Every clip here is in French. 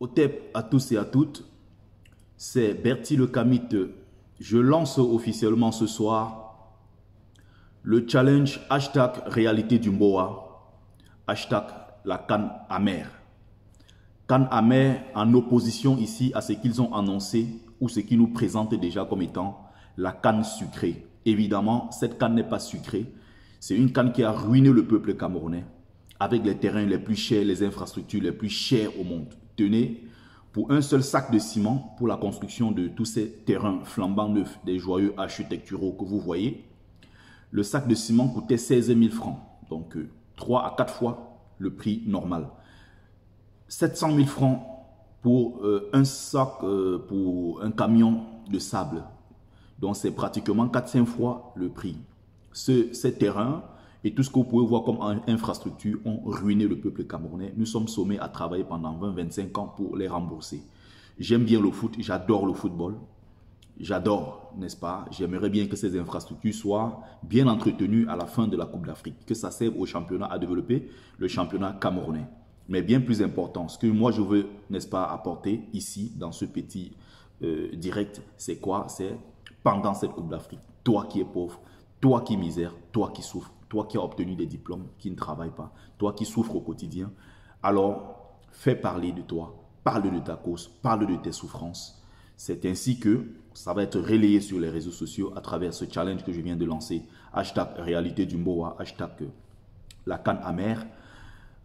Otep à tous et à toutes, c'est Bertie le Kamite. Je lance officiellement ce soir le challenge hashtag réalité du Mboa, hashtag la canne amère. Canne amère en opposition ici à ce qu'ils ont annoncé ou ce qu'ils nous présentent déjà comme étant la canne sucrée. Évidemment, cette canne n'est pas sucrée. C'est une canne qui a ruiné le peuple camerounais avec les terrains les plus chers, les infrastructures les plus chères au monde. Tenez, pour un seul sac de ciment, pour la construction de tous ces terrains flambant neufs, des joyeux architecturaux que vous voyez, le sac de ciment coûtait 16 000 francs. Donc 3 à 4 fois le prix normal. 700 000 francs pour un sac, pour un camion de sable. Donc c'est pratiquement 4-5 fois le prix. Ces terrains et tout ce que vous pouvez voir comme infrastructure ont ruiné le peuple camerounais. Nous sommes sommés à travailler pendant 20-25 ans pour les rembourser. J'aime bien le foot, j'adore le football. J'adore, n'est-ce pas? J'aimerais bien que ces infrastructures soient bien entretenues à la fin de la Coupe d'Afrique, que ça serve au championnat à développer, le championnat camerounais. Mais bien plus important, ce que moi je veux, n'est-ce pas, apporter ici, dans ce petit direct, c'est quoi? C'est pendant cette Coupe d'Afrique, toi qui es pauvre, toi qui misère, toi qui souffres, toi qui as obtenu des diplômes, qui ne travaille pas, toi qui souffres au quotidien, alors fais parler de toi, parle de ta cause, parle de tes souffrances. C'est ainsi que ça va être relayé sur les réseaux sociaux à travers ce challenge que je viens de lancer. Hashtag réalité du Mboa, hashtag la canne amère.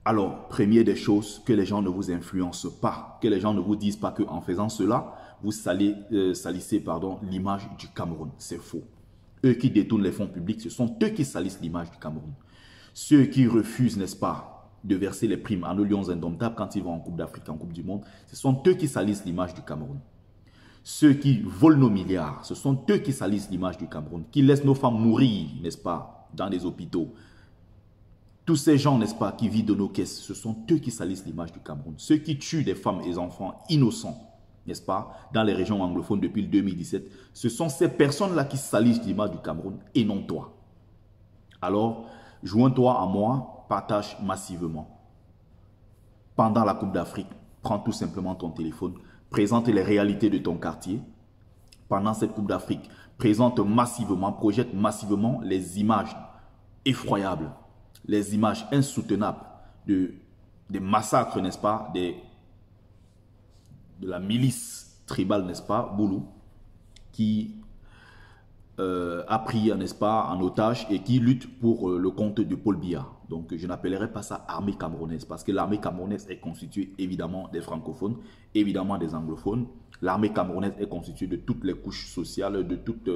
Alors, première des choses, que les gens ne vous influencent pas, que les gens ne vous disent pas qu'en faisant cela, vous salissez l'image du Cameroun. C'est faux. Eux qui détournent les fonds publics, ce sont eux qui salissent l'image du Cameroun. Ceux qui refusent, n'est-ce pas, de verser les primes à nos lions indomptables quand ils vont en Coupe d'Afrique, en Coupe du Monde, ce sont eux qui salissent l'image du Cameroun. Ceux qui volent nos milliards, ce sont eux qui salissent l'image du Cameroun, qui laissent nos femmes mourir, n'est-ce pas, dans les hôpitaux. Tous ces gens, n'est-ce pas, qui vivent de nos caisses, ce sont eux qui salissent l'image du Cameroun. Ceux qui tuent des femmes et des enfants innocents, n'est-ce pas, dans les régions anglophones depuis le 2017, ce sont ces personnes-là qui salissent l'image du Cameroun et non toi. Alors, joins-toi à moi, partage massivement. Pendant la Coupe d'Afrique, prends tout simplement ton téléphone, présente les réalités de ton quartier. Pendant cette Coupe d'Afrique, présente massivement, projette massivement les images effroyables, les images insoutenables des massacres, n'est-ce pas, de la milice tribale, n'est-ce pas, Boulou, qui a pris, n'est-ce pas, en otage et qui lutte pour le compte de Paul Biya. Donc, je n'appellerai pas ça armée camerounaise parce que l'armée camerounaise est constituée évidemment des francophones, évidemment des anglophones. L'armée camerounaise est constituée de toutes les couches sociales, de toutes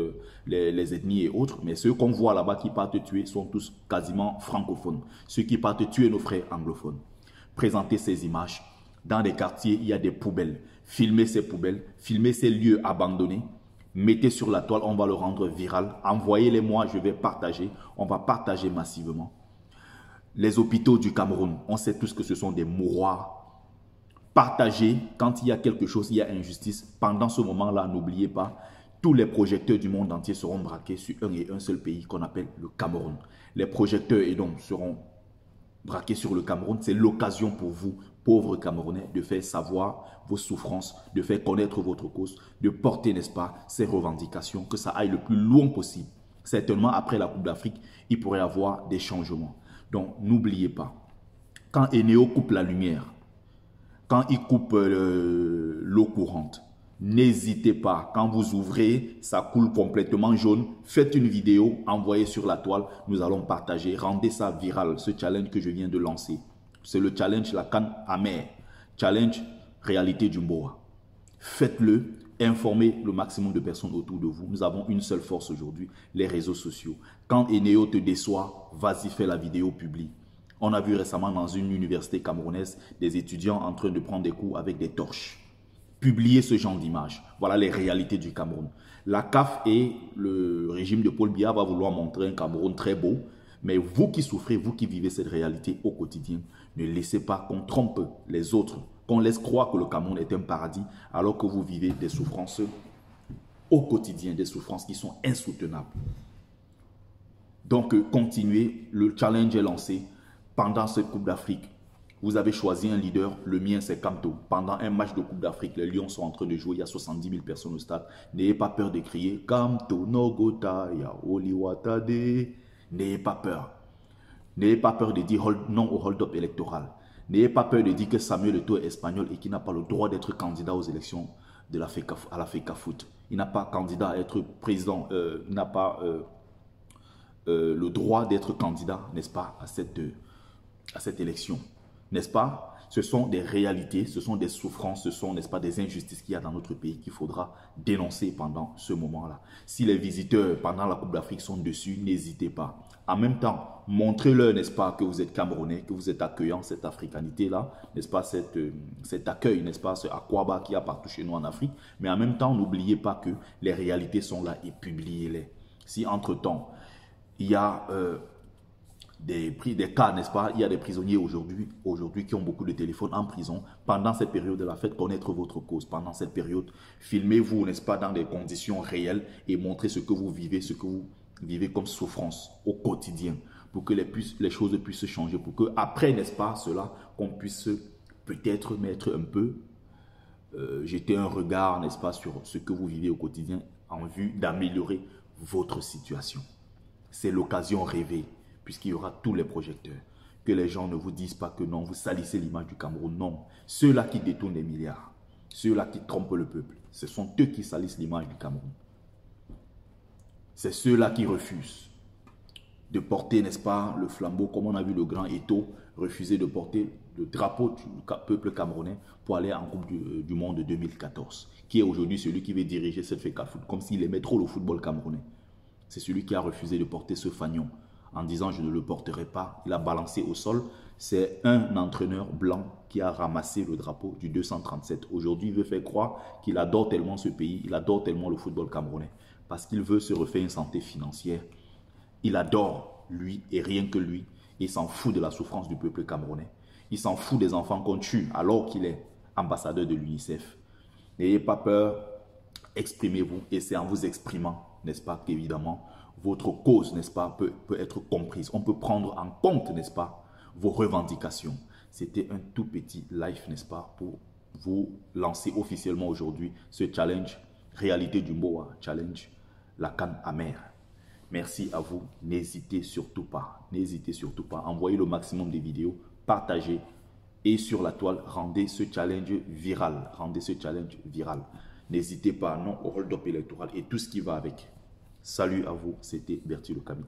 les ethnies et autres. Mais ceux qu'on voit là-bas qui partent tuer sont tous quasiment francophones. Ceux qui partent tuer nos frères anglophones. Présentez ces images. Dans des quartiers, il y a des poubelles. Filmez ces poubelles, filmez ces lieux abandonnés. Mettez sur la toile, on va le rendre viral. Envoyez-les-moi, je vais partager. On va partager massivement. Les hôpitaux du Cameroun, on sait tous que ce sont des mouroirs. Partagez quand il y a quelque chose, il y a injustice. Pendant ce moment-là, n'oubliez pas, tous les projecteurs du monde entier seront braqués sur un et un seul pays qu'on appelle le Cameroun. Les projecteurs et donc seront braqués sur le Cameroun. C'est l'occasion pour vous, pauvres Camerounais, de faire savoir vos souffrances, de faire connaître votre cause, de porter, n'est-ce pas, ces revendications, que ça aille le plus loin possible. Certainement, après la Coupe d'Afrique, il pourrait y avoir des changements. Donc, n'oubliez pas, quand Eneo coupe la lumière, quand il coupe l'eau courante, n'hésitez pas, quand vous ouvrez, ça coule complètement jaune, faites une vidéo, envoyez sur la toile, nous allons partager, rendez ça viral, ce challenge que je viens de lancer. C'est le challenge la canne amère, challenge réalité du Mboa. Faites-le, informez le maximum de personnes autour de vous. Nous avons une seule force aujourd'hui, les réseaux sociaux. Quand Eneo te déçoit, vas-y, fais la vidéo, publie. On a vu récemment dans une université camerounaise des étudiants en train de prendre des cours avec des torches. Publiez ce genre d'images. Voilà les réalités du Cameroun. La CAF et le régime de Paul Biya va vouloir montrer un Cameroun très beau. Mais vous qui souffrez, vous qui vivez cette réalité au quotidien, ne laissez pas qu'on trompe les autres, qu'on laisse croire que le Cameroun est un paradis alors que vous vivez des souffrances au quotidien, des souffrances qui sont insoutenables. Donc, continuez, le challenge est lancé pendant cette Coupe d'Afrique. Vous avez choisi un leader, le mien c'est Kamto. Pendant un match de Coupe d'Afrique, les Lions sont en train de jouer, il y a 70 000 personnes au stade. N'ayez pas peur de crier Kamto Nogota ya Oliwatade. N'ayez pas peur. N'ayez pas peur de dire non au hold-up électoral. N'ayez pas peur de dire que Samuel Eto'o est espagnol et qu'il n'a pas le droit d'être candidat aux élections de la FECAFOOT. Il n'a pas candidat à être président, il n'a pas le droit d'être candidat, n'est-ce pas, à cette élection. N'est-ce pas? Ce sont des réalités, ce sont des souffrances, ce sont, n'est-ce pas, des injustices qu'il y a dans notre pays qu'il faudra dénoncer pendant ce moment-là. Si les visiteurs pendant la Coupe d'Afrique sont dessus, n'hésitez pas. En même temps, montrez-leur, n'est-ce pas, que vous êtes Camerounais, que vous êtes accueillant, cette africanité-là, n'est-ce pas, cet accueil, n'est-ce pas, ce Akwaba qu'il y a partout chez nous en Afrique. Mais en même temps, n'oubliez pas que les réalités sont là et publiez-les. Si entre-temps, il y a des cas, n'est-ce pas? Il y a des prisonniers aujourd'hui qui ont beaucoup de téléphones en prison. Pendant cette période de la fête, connaître votre cause. Pendant cette période, filmez-vous, n'est-ce pas, dans des conditions réelles et montrez ce que vous vivez, comme souffrance au quotidien pour que les choses puissent changer, pour que après, n'est-ce pas, cela, qu'on puisse peut-être mettre un peu, jeter un regard, n'est-ce pas, sur ce que vous vivez au quotidien en vue d'améliorer votre situation. C'est l'occasion rêvée. Puisqu'il y aura tous les projecteurs. Que les gens ne vous disent pas que non, vous salissez l'image du Cameroun. Non, ceux-là qui détournent des milliards, ceux-là qui trompent le peuple, ce sont eux qui salissent l'image du Cameroun. C'est ceux-là qui refusent de porter, n'est-ce pas, le flambeau, comme on a vu le grand Eto'o refuser de porter le drapeau du peuple camerounais pour aller en Coupe du Monde de 2014, qui est aujourd'hui celui qui veut diriger cette FECAFOOT, comme s'il aimait trop le football camerounais. C'est celui qui a refusé de porter ce fanion en disant je ne le porterai pas. Il a balancé au sol. C'est un entraîneur blanc qui a ramassé le drapeau du 237. Aujourd'hui, il veut faire croire qu'il adore tellement ce pays, il adore tellement le football camerounais, parce qu'il veut se refaire une santé financière. Il adore lui et rien que lui. Il s'en fout de la souffrance du peuple camerounais. Il s'en fout des enfants qu'on tue alors qu'il est ambassadeur de l'UNICEF. N'ayez pas peur, exprimez-vous et c'est en vous exprimant, n'est-ce pas, qu'évidemment, votre cause, n'est-ce pas, peut être comprise. On peut prendre en compte, n'est-ce pas, vos revendications. C'était un tout petit live, n'est-ce pas, pour vous lancer officiellement aujourd'hui ce challenge Réalité du Mboa, challenge la canne amère. Merci à vous. N'hésitez surtout pas. N'hésitez surtout pas. Envoyez le maximum de vidéos, partagez et sur la toile, rendez ce challenge viral. Rendez ce challenge viral. N'hésitez pas, non au hold-up électoral et tout ce qui va avec. Salut à vous, c'était Bertie Le Kamit.